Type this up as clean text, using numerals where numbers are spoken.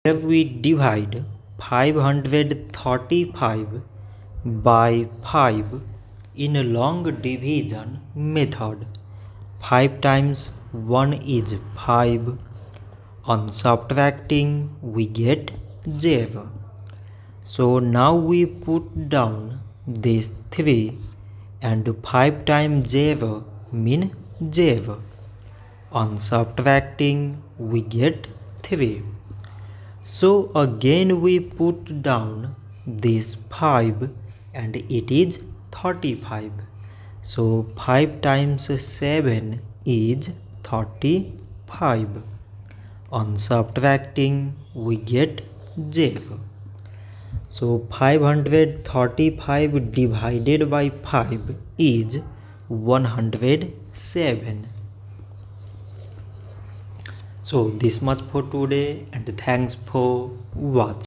If we divide 535 by 5 in a long division method, 5 times 1 is 5. On subtracting, we get 0. So now we put down this 3 and 5 times 0 mean 0. On subtracting, we get 3. So again we put down this 5 and it is 35. So 5 times 7 is 35. On subtracting, we get 0. So 535 divided by 5 is 107. So this much for today and thanks for watching.